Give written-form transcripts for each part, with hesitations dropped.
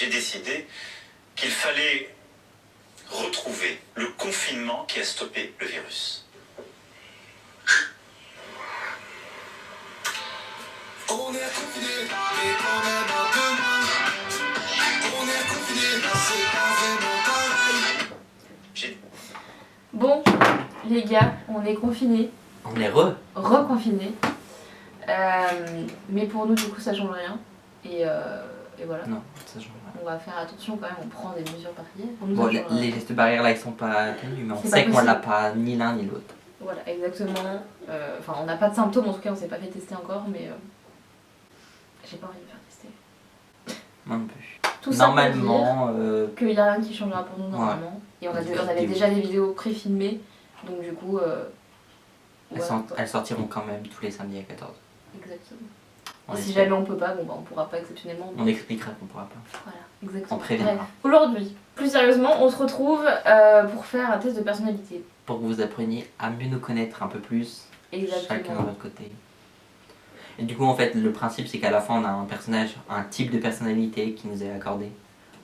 j'ai décidé qu'il fallait retrouver le confinement qui a stoppé le virus. On est confiné, mais quand même un peu moins. On est confiné, c'est pas vraiment pareil. Bon, les gars, on est confinés. On est reconfinés. Mais pour nous, du coup, ça change rien. Et voilà. Non, ça change rien. On va faire attention quand même, on prend des mesures barrières. Pour nous, Bon, ça change les gestes barrières là, ils sont pas tenus, mais on C'est sait pas qu'on l'a possible. pas ni l'un ni l'autre. Voilà, exactement. Enfin, on n'a pas de symptômes, en tout cas, on s'est pas fait tester encore, mais j'ai pas envie de me faire tester. Moi non plus. Tout ça Normalement, pour dire qu'il n'y a rien qui changera pour nous normalement. Et on avait déjà des vidéos pré-filmées, donc du coup... elles sortiront quand même tous les samedis à 14h. Exactement. On Et si espère. jamais on peut pas, bon bah on pourra pas exceptionnellement. On expliquera qu'on pourra pas. Voilà, exactement. On préviendra. Bref. Aujourd'hui, plus sérieusement, on se retrouve pour faire un test de personnalité. Pour que vous appreniez à mieux nous connaître un peu plus, Exactement. chacun de votre côté. Et du coup, en fait, le principe, c'est qu'à la fin, on a un personnage, un type de personnalité qui nous est accordé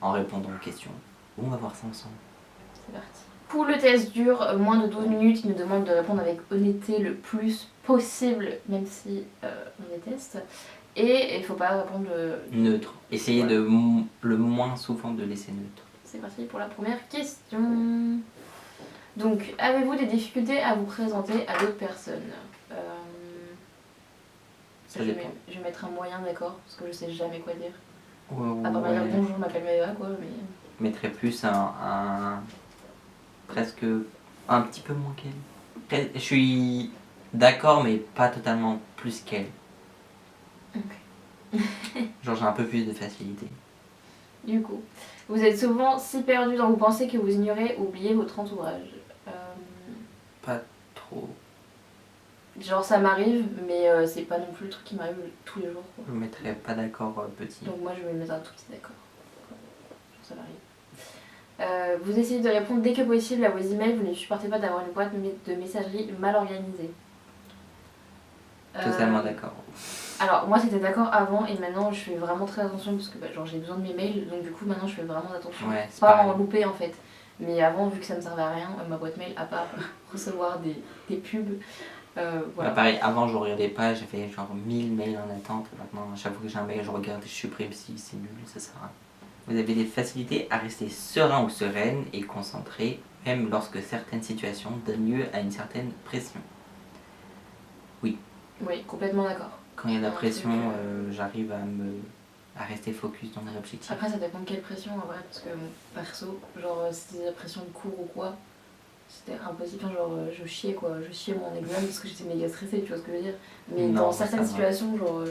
en répondant aux questions. On va voir ça ensemble. C'est parti. Pour le test dure moins de 12 minutes, il nous demande de répondre avec honnêteté le plus possible, même si on déteste. Et il faut pas répondre Neutre. Essayez de le moins souvent de laisser neutre. C'est parti pour la première question. Donc, avez-vous des difficultés à vous présenter à d'autres personnes Ça dépend. Je vais mettre un moyen, d'accord, parce que je sais jamais quoi dire. Ouais, À part dire bonjour, je m'appelle Maëva, quoi, mais... Je mettrais plus presque un petit peu moins qu'elle. Je suis d'accord, mais pas totalement plus qu'elle. Ok. Genre j'ai un peu plus de facilité. Du coup, vous êtes souvent si perdu dans vos pensées que vous ignorez ou oubliez votre entourage. Pas trop. Genre ça m'arrive, mais c'est pas non plus le truc qui m'arrive tous les jours, quoi. Je mettrais pas d'accord petit. Donc moi je vais mettre un tout petit d'accord. Genre ça m'arrive. Vous essayez de répondre dès que possible à vos emails, vous ne supportez pas d'avoir une boîte de messagerie mal organisée. Totalement d'accord. Alors moi c'était d'accord avant et maintenant je fais vraiment très attention parce que genre j'ai besoin de mes mails, donc du coup maintenant je fais vraiment attention. Ouais, c'est pas pareil. en louper en fait. Mais avant, vu que ça me servait à rien, ma boîte mail, à part recevoir des pubs, voilà. Bah, pareil, avant je regardais pas, j'avais genre 1000 mails en attente. Maintenant, à chaque fois que j'ai un mail, je regarde, je supprime si c'est nul, ça sert à rien. Vous avez des facilités à rester serein ou sereine et concentré, même lorsque certaines situations donnent lieu à une certaine pression. Oui. Oui, complètement d'accord. Quand il y a de la Un pression, truc, j'arrive à rester focus dans mes objectifs. Après, ça dépend de quelle pression en vrai, parce que perso, genre si c'était la pression de cours ou quoi, c'était impossible. Enfin, genre je chiais quoi, je chiais mon examen parce que j'étais méga stressée, tu vois ce que je veux dire. Mais Non, dans ça certaines va. situations, genre.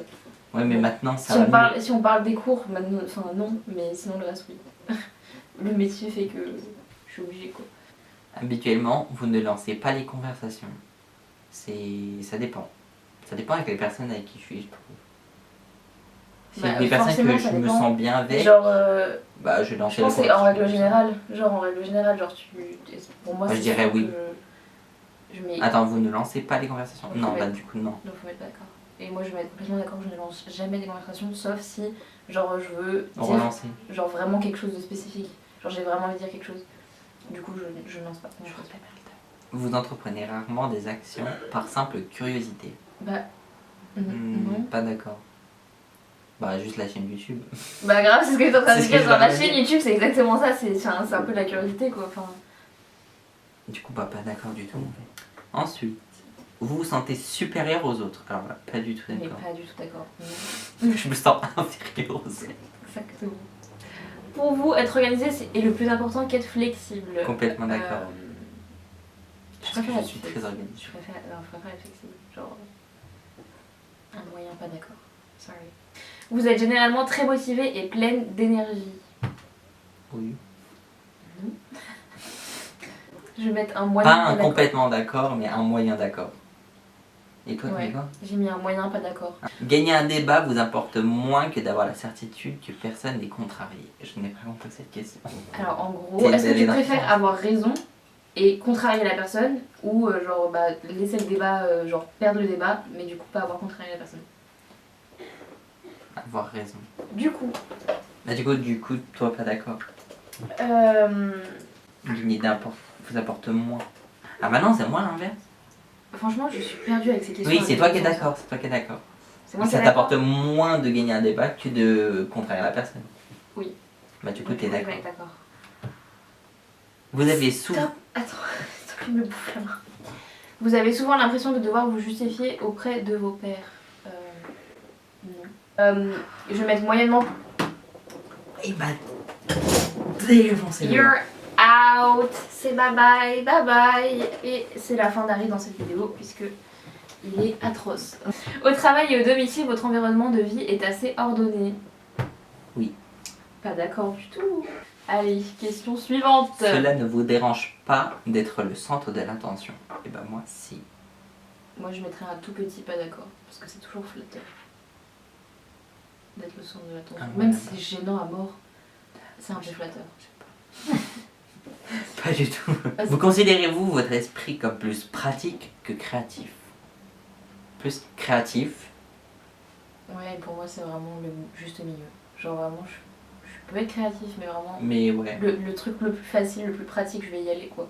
Ouais, mais bon. maintenant ça Si va on, parle, mieux. si on parle des cours, maintenant, enfin non, mais sinon le reste oui. Le métier fait que je suis obligée quoi. Habituellement, vous ne lancez pas les conversations. Ça dépend. Ça dépend avec les personnes avec qui je suis, je trouve. Si Bah, des personnes que ça je me dépend. sens bien avec, Genre, bah je lance je les pense que c'est en conversations. règle générale. Genre en règle générale, genre tu. Pour moi, Moi, je c'est dirais sûr oui. que je mets. Attends, vous ne lancez pas les conversations? Donc, Non, faut bah mettre- du coup non. Donc faut être d'accord. Et moi je vais être complètement d'accord, je ne lance jamais des conversations sauf si genre je veux dire Relancer. genre vraiment quelque chose de spécifique. Genre j'ai vraiment envie de dire quelque chose. Du coup je ne lance pas. Vous entreprenez rarement des actions par simple curiosité. Bah non. Pas d'accord. Bah juste la chaîne YouTube. Bah grave, c'est ce que j'étais en train de C'est ce dire. que je Genre la viens de chaîne dire. YouTube c'est exactement ça, c'est un peu la curiosité quoi. Enfin, Du coup, bah pas d'accord du tout. Ensuite, vous vous sentez supérieur aux autres. Alors là, pas du tout mais d'accord. pas du tout d'accord. Je me sens inférieur aux autres. Exactement. Pour vous, être organisé est le plus important qu'être flexible. Complètement d'accord. Je Parce que préfère je suis très organisé. Je préfère être flexible. Genre. Un moyen, pas d'accord. Sorry. Vous êtes généralement très motivé et pleine d'énergie. Oui. Je vais mettre un moyen, Pas un d'accord. complètement d'accord, mais un moyen d'accord. Et toi, tu Ouais. mets quoi? J'ai mis un moyen, pas d'accord. Gagner un débat vous importe moins que d'avoir la certitude que personne n'est contrarié. Je n'ai pas compris cette question. Alors en gros, C'est est-ce que tu énorme. préfères avoir raison et contrarier la personne ou genre bah, laisser le débat, genre perdre le débat, mais du coup pas avoir contrarié la personne? Avoir raison. Du coup, Bah du coup, toi pas d'accord. L'idée vous apporte moins. Ah bah non, c'est moi l'inverse. Franchement, je suis perdue avec ces questions. Oui, c'est toi qui es d'accord, c'est toi qui es d'accord. C'est moi qui Ça est t'apporte d'accord. moins de gagner un débat que de contrarier la personne. Oui. Bah du coup, Donc, t'es je vais d'accord. être d'accord. Vous avez souvent... Stop. Attends, stop, il me bouffe la main. Vous avez souvent l'impression de devoir vous justifier auprès de vos pairs. Non. Je vais mettre moyennement. Et bah... Défoncez-le. You're out. C'est bye bye, bye bye. Et c'est la fin d'Harry dans cette vidéo puisque il est atroce. Au travail et au domicile, votre environnement de vie est assez ordonné. Oui. Pas d'accord du tout. Allez, question suivante. Cela ne vous dérange pas d'être le centre de l'attention. Et bah moi, si. Moi je mettrais un tout petit pas d'accord parce que c'est toujours flatteur d'être le centre de l'attention. Ah ouais, Même là-bas. si c'est gênant à mort, c'est un peu flatteur. Pas du tout. Vous considérez-vous votre esprit comme plus pratique que créatif? Plus créatif. Ouais, pour moi c'est vraiment le juste milieu. Genre vraiment, je peux être créatif, mais vraiment Mais ouais. le truc le plus facile, le plus pratique, je vais y aller quoi.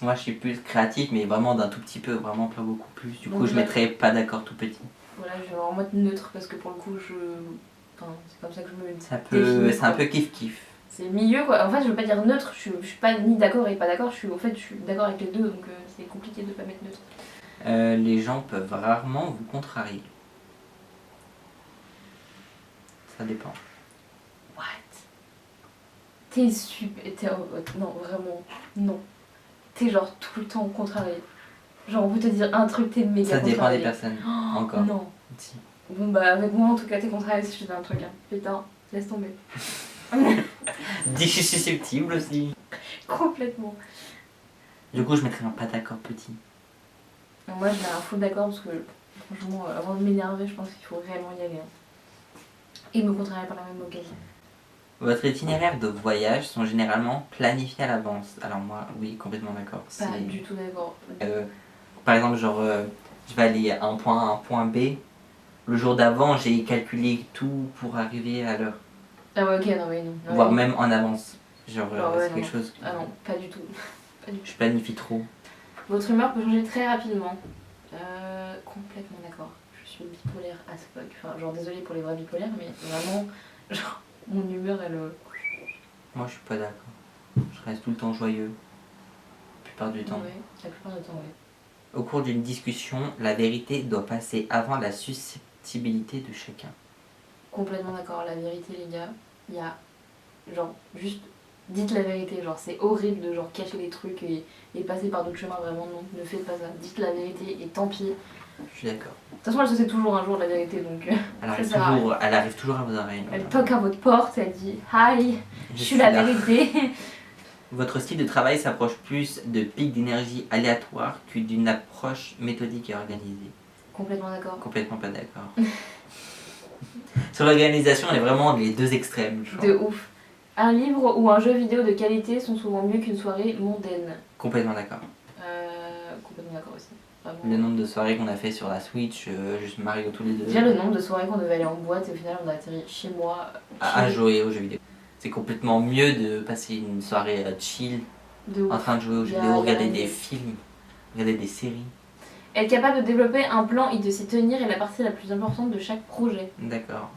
Moi, je suis plus créatif, mais vraiment d'un tout petit peu. Vraiment pas beaucoup plus. Du coup, Donc, je mettrais pas d'accord tout petit. Voilà, je vais vraiment être neutre parce que pour le coup, enfin, c'est comme ça que je me C'est un peu kiff-kiff. C'est milieu quoi. En fait, je veux pas dire neutre, je suis pas ni d'accord et pas d'accord, je suis d'accord avec les deux, donc c'est compliqué de pas mettre neutre. Les gens peuvent rarement vous contrarier. Ça dépend. What? T'es super. Non, vraiment, non. T'es genre tout le temps contrarié. Genre, on peut te dire un truc, t'es méga Ça dépend contrarié. des personnes. Oh, Encore. non. Si. Bon, bah, avec moi en tout cas, t'es contrarié si je te dis un truc. Hein. Putain, laisse tomber. Dis, je suis susceptible aussi. Complètement. Du coup, je mettrais un pas d'accord petit. Moi, je mets un faux d'accord parce que, franchement, avant de m'énerver, je pense qu'il faut réellement y aller. Hein. Et me contrarier par la même occasion. Votre itinéraire de voyage sont généralement planifiés à l'avance. Alors moi, oui, complètement d'accord. Pas du tout d'accord. Par exemple, genre, je vais aller à un point A, un point B. Le jour d'avant, j'ai calculé tout pour arriver à l'heure. Ah ouais, ok, non, mais non. Non, Voire mais- même en avance. Genre, Ah ouais, c'est quelque non. chose que Ah non, pas du tout. Pas du tout. je planifie trop. Votre humeur peut changer très rapidement. Complètement d'accord. Je suis bipolaire as fuck. Enfin, genre désolée pour les vrais bipolaires, mais vraiment, genre, mon humeur elle. Moi, je suis pas d'accord. Je reste tout le temps joyeux. La plupart du temps. Ouais, la plupart du temps, ouais. Au cours d'une discussion, la vérité doit passer avant la susceptibilité de chacun. Complètement d'accord. La vérité, les gars, il y a. Genre, juste. Dites la vérité, genre c'est horrible de genre cacher des trucs et passer par d'autres chemins, vraiment non, ne faites pas ça. Dites la vérité et tant pis. Je suis d'accord. De toute façon, elle se sait toujours un jour la vérité, donc Elle arrive toujours à vos oreilles. elle toque à votre porte, elle dit hi, je suis la là. vérité. Votre style de travail s'approche plus de pics d'énergie aléatoires que d'une approche méthodique et organisée. Complètement d'accord. Complètement pas d'accord. Sur l'organisation, on est vraiment les deux extrêmes. Genre. De ouf. Un livre ou un jeu vidéo de qualité sont souvent mieux qu'une soirée mondaine. Complètement d'accord. Complètement d'accord aussi. Vraiment. Le nombre de soirées qu'on a fait sur la Switch, juste Mario tous les deux. Déjà le nombre de soirées qu'on devait aller en boîte et au final on a atterri chez moi. À jouer aux jeux vidéo. C'est complètement mieux de passer une soirée chill, De ouf. en train de jouer aux jeux Y a- vidéo, y a regarder rien des de- films, regarder des séries. Être capable de développer un plan et de s'y tenir est la partie la plus importante de chaque projet. D'accord.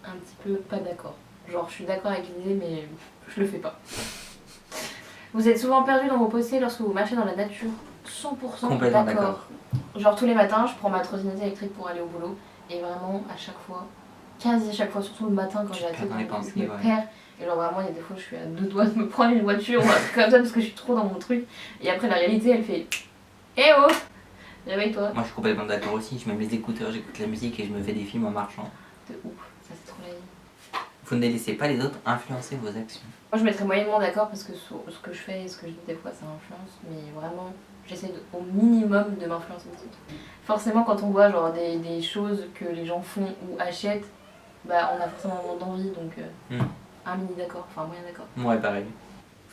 Un petit peu pas d'accord. Genre je suis d'accord avec l'idée mais je le fais pas. Vous êtes souvent perdu dans vos pensées lorsque vous marchez dans la nature. 100% Complètement d'accord. Genre tous les matins je prends ma trottinette électrique pour aller au boulot et vraiment à chaque fois, quasi à chaque fois, surtout le matin quand Tu j'ai te la perds dans les tête, pensées, je me ouais. perds. Et genre vraiment il y a des fois je suis à deux doigts de me prendre une voiture ou un truc comme ça parce que je suis trop dans mon truc. Et après la réalité elle fait eh oh réveille-toi. Moi je suis complètement d'accord aussi, je mets mes écouteurs, j'écoute la musique et je me fais des films en marchant. De ouf, ça c'est trop la vie. Vous ne laissez pas les autres influencer vos actions. Moi je mettrais moyennement d'accord parce que sur ce que je fais et ce que je dis des fois ça influence, mais vraiment j'essaie au minimum de m'influencer des autres. Forcément quand on voit genre des choses que les gens font ou achètent, bah on a forcément d'envie donc un mini d'accord, enfin moyen d'accord. Ouais pareil.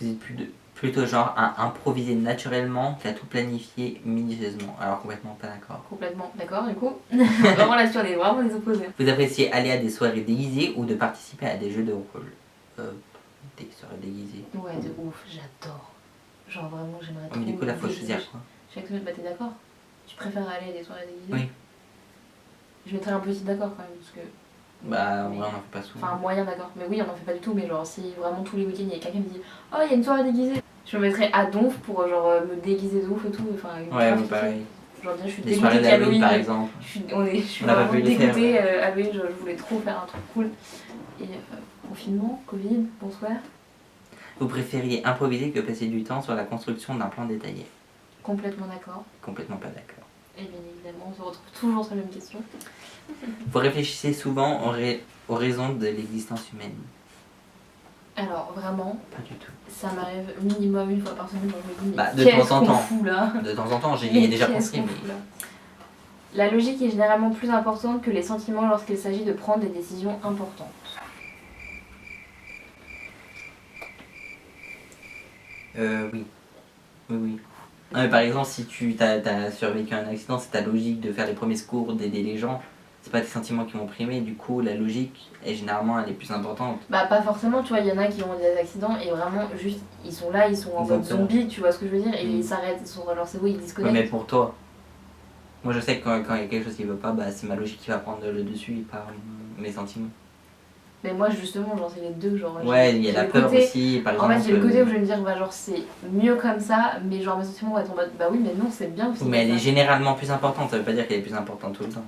Vous êtes plus de... Plutôt genre à improviser naturellement qu'à tout planifier minutieusement. Alors complètement pas d'accord. Complètement d'accord, du coup. Vraiment là-dessus, on est vraiment les opposés. Vous appréciez aller à des soirées déguisées ou de participer à des jeux de rôle des soirées déguisées. Ouais, de ouf, j'adore. Genre vraiment, j'aimerais trop. Mais du coup, là, faut me déguiser. choisir quoi. Chaque semaine, bah t'es d'accord? Tu préfères aller à des soirées déguisées? Oui. Je mettrais un petit d'accord quand même, parce que. Bah, mais- ouais, on en fait pas souvent. Enfin, moyen d'accord. Mais oui, on en fait pas du tout, mais genre, si vraiment tous les week-ends, il y a quelqu'un qui me dit oh, il y a une soirée déguisée, je me mettrais à donf pour genre me déguiser de ouf et tout. Enfin, une Ouais, grave mais kiffer. pareil. Genre, bien, je suis Des dégoûtée soirées d'Halloween qu'Halloween. par exemple. Je suis On a pas vraiment pu les faire, dégoûtée. Halloween, je voulais trop faire un truc cool. Et confinement, Covid, bonsoir. Vous préfériez improviser que passer du temps sur la construction d'un plan détaillé. Complètement d'accord. Complètement pas d'accord. Et bien évidemment, on se retrouve toujours sur la même question. Vous réfléchissez souvent aux raisons de l'existence humaine. Alors, vraiment, Pas du tout. ça m'arrive minimum une fois par semaine. Genre, je me dis, mais Bah, de qu'est-ce temps en qu'on temps. fout là? De temps en temps, j'y Mais ai déjà qu'est-ce pensé, qu'on mais fout là? La logique est généralement plus importante que les sentiments lorsqu'il s'agit de prendre des décisions importantes. oui. Oui, oui. Non, mais par exemple, si tu t'as survécu à un accident, c'est ta logique de faire les premiers secours, d'aider les gens. C'est pas tes sentiments qui vont primer, du coup, la logique, est généralement, elle est plus importante. Bah pas forcément, tu vois, il y en a qui ont des accidents et vraiment juste, ils sont là, ils sont en Ils mode ont peur. zombie, tu vois ce que je veux dire, et Mm. ils s'arrêtent, ils sont dans leur cerveau, ils Ouais, disconnectent. mais pour toi, moi je sais que quand il y a quelque chose qui veut pas, bah, c'est ma logique qui va prendre le dessus et pas mes sentiments. Mais moi justement, genre c'est les deux, genre. Ouais, il y a j'ai la le peur côté- aussi, par En exemple. fait, j'ai le côté où je vais me dire, bah genre c'est mieux comme ça, mais genre mes sentiments vont être en mode, bah oui, mais non, c'est bien aussi. Mais elle comme est ça. généralement plus importante, ça veut pas dire qu'elle est plus importante tout le temps.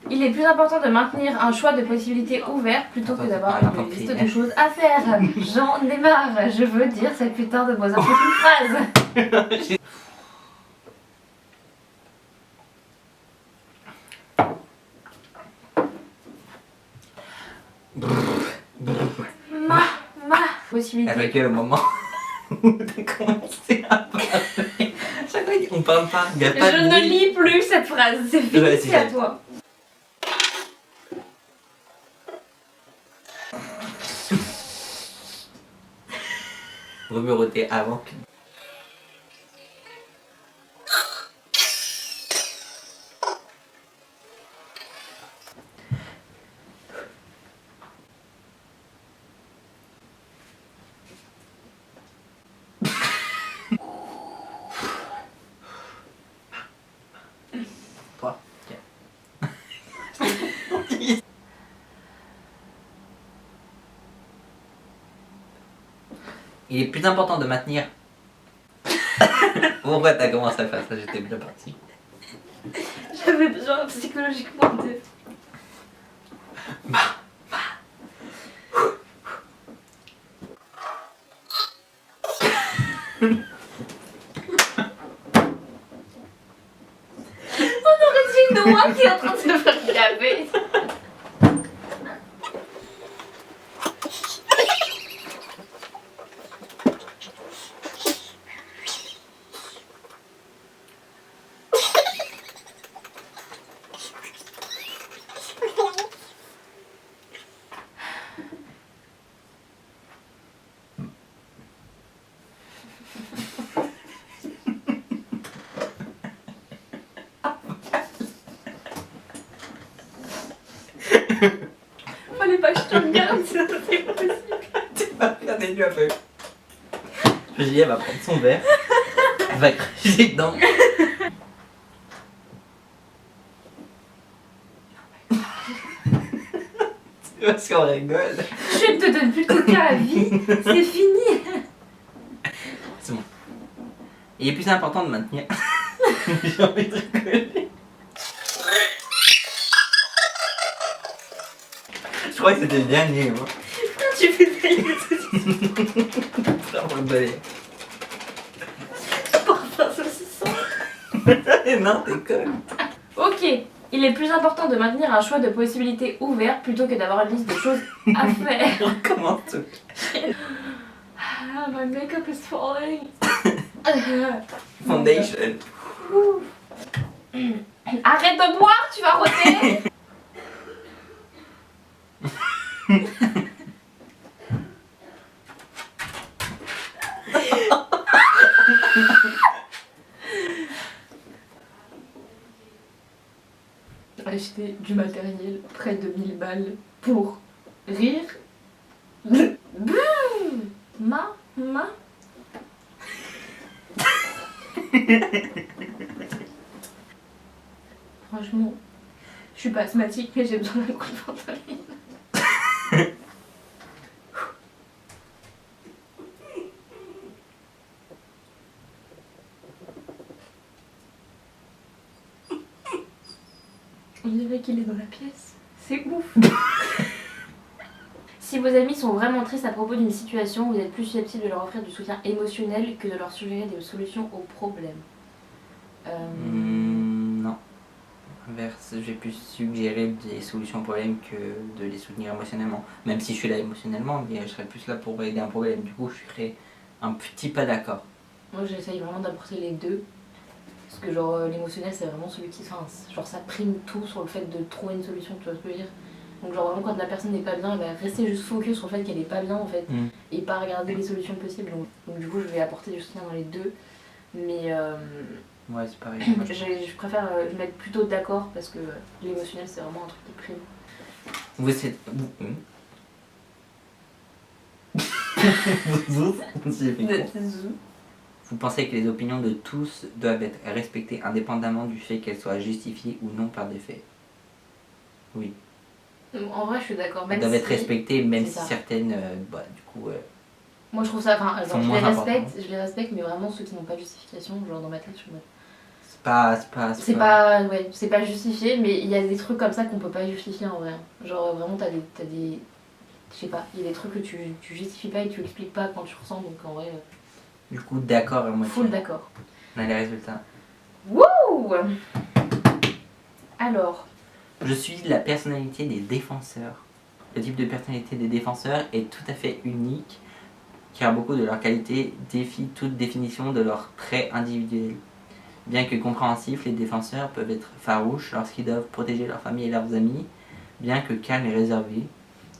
Il est plus important de maintenir un choix de possibilités ouvert plutôt que d'avoir Ah, une liste de choses à faire. J'en ai marre, je veux dire cette putain de Mozart une phrase. Ma possibilité. Avec le moment où t'as commencé à parler. Chaque fois on parle pas, il y a pas Je de ne bruit. lis plus cette phrase, c'est fini, Ouais, c'est à c'est toi. Remuroter avant que... Toi, tiens. Il est plus important de maintenir... Pourquoi t'as commencé à faire ça? J'étais bien parti. J'avais besoin psychologiquement de. On aurait dit une oie qui est en train de se faire gaver. Fallait pas que je te regarde, sinon c'est pas possible. Tu m'as regardé du aveugle. Je me dis, elle va prendre son verre, elle va cracher dedans. C'est parce qu'on rigole. Je ne te donne plus de coca à vie, c'est fini. C'est bon. Il est plus important de maintenir. J'ai envie de rigoler. Je crois que c'était le dernier, moi. Tu fais des Vraiment le balai. parfums saucissants. Non, t'es conne. Ok, il est plus important de maintenir un choix de possibilités ouvert plutôt que d'avoir une liste de choses à faire. Comment tout? Ah, my makeup is falling. Foundation. Arrête de boire, tu vas roter. Acheter du matériel près de 1000 balles pour rire. Ma. Franchement, je suis pas asthmatique, mais j'ai besoin d'un coup de ventoline. On dirait qu'il est dans la pièce. C'est ouf. Si vos amis sont vraiment tristes à propos d'une situation, vous êtes plus susceptible de leur offrir du soutien émotionnel que de leur suggérer des solutions aux problèmes. Non. Inverse, j'ai plus suggérer des solutions aux problèmes que de les soutenir émotionnellement. Même si je suis là émotionnellement, mais je serais plus là pour aider un problème. Du coup, je serais un petit pas d'accord. Moi, j'essaye vraiment d'apporter les deux. Parce que genre l'émotionnel, c'est vraiment celui qui... Enfin, genre ça prime tout sur le fait de trouver une solution, tu vois ce que je veux dire. Donc genre vraiment quand la personne n'est pas bien, elle va rester juste focus sur le fait qu'elle est pas bien en fait. Et pas regarder les solutions possibles. Donc du coup, je vais apporter du soutien dans les deux. Mais... Ouais, c'est pareil. je préfère me mettre plutôt d'accord parce que l'émotionnel, c'est vraiment un truc qui prime. Vous êtes... Vous pensez que les opinions de tous doivent être respectées indépendamment du fait qu'elles soient justifiées ou non par des faits? Oui. En vrai, je suis d'accord. Elles doivent être respectées, même si ça. certaines, du coup... Moi, je trouve ça... Enfin, sont je moins les respecte, mais vraiment ceux qui n'ont pas de justification, genre dans ma tête, je suis en mode... C'est pas justifié, mais il y a des trucs comme ça qu'on peut pas justifier en vrai. Genre vraiment, t'as des... Je sais pas, il y a des trucs que tu justifies pas et que tu expliques pas quand tu ressens, donc en vrai... Du coup, d'accord à moitié. Full d'accord. On a les résultats. Wouh! Alors... Je suis la personnalité des défenseurs. Le type de personnalité des défenseurs est tout à fait unique, car beaucoup de leurs qualités défient toute définition de leurs traits individuels. Bien que compréhensifs, les défenseurs peuvent être farouches lorsqu'ils doivent protéger leur famille et leurs amis. Bien que calmes et réservés,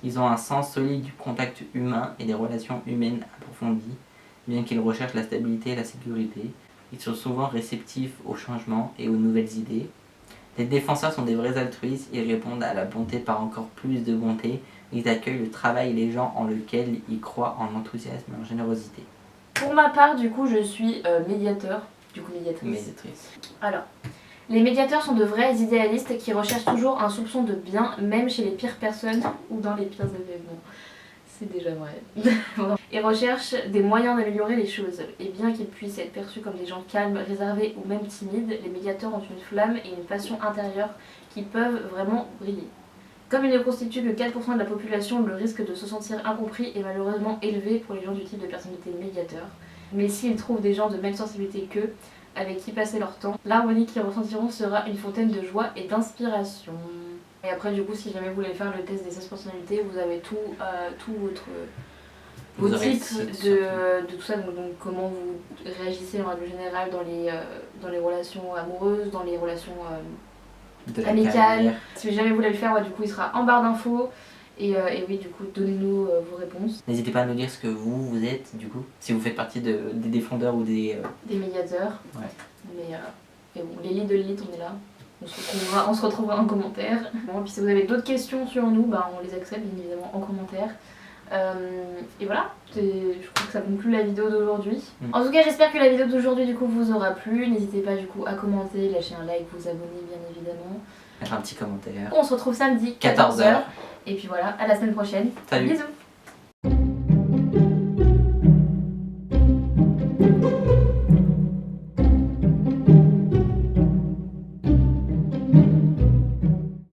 ils ont un sens solide du contact humain et des relations humaines approfondies. Bien qu'ils recherchent la stabilité et la sécurité, ils sont souvent réceptifs aux changements et aux nouvelles idées. Les défenseurs sont des vrais altruistes, ils répondent à la bonté par encore plus de bonté. Ils accueillent le travail et les gens en lesquels ils croient en enthousiasme et en générosité. Pour ma part, du coup, je suis médiateur. Du coup, médiatrice. Alors, les médiateurs sont de vrais idéalistes qui recherchent toujours un soupçon de bien, même chez les pires personnes ou dans les pires événements. C'est déjà vrai. Ils recherchent des moyens d'améliorer les choses. Et bien qu'ils puissent être perçus comme des gens calmes, réservés ou même timides, les médiateurs ont une flamme et une passion intérieure qui peuvent vraiment briller. Comme ils ne constituent que 4% de la population, le risque de se sentir incompris est malheureusement élevé pour les gens du type de personnalité médiateur. Mais s'ils trouvent des gens de même sensibilité qu'eux, avec qui passer leur temps, l'harmonie qu'ils ressentiront sera une fontaine de joie et d'inspiration. Et après, du coup, si jamais vous voulez faire le test des 16 personnalités, vous avez tout vos types de tout ça, donc comment vous réagissez en règle générale dans les relations amoureuses, dans les relations amicales. Si jamais vous voulez le faire, ouais, du coup, il sera en barre d'infos. Et oui, du coup, donnez-nous vos réponses. N'hésitez pas à nous dire ce que vous êtes, du coup, si vous faites partie des défendeurs ou des médiateurs. Ouais. Mais bon, l'élite de l'élite, on est là. On se retrouvera en commentaire. Bon, puis si vous avez d'autres questions sur nous, bah, on les accepte bien évidemment en commentaire. Et voilà, je crois que ça conclut la vidéo d'aujourd'hui. En tout cas, j'espère que la vidéo d'aujourd'hui du coup vous aura plu. N'hésitez pas du coup à commenter, lâcher un like, vous abonner bien évidemment. Mettre un petit commentaire. On se retrouve samedi 14h. Et puis voilà, à la semaine prochaine. Salut. Bisous.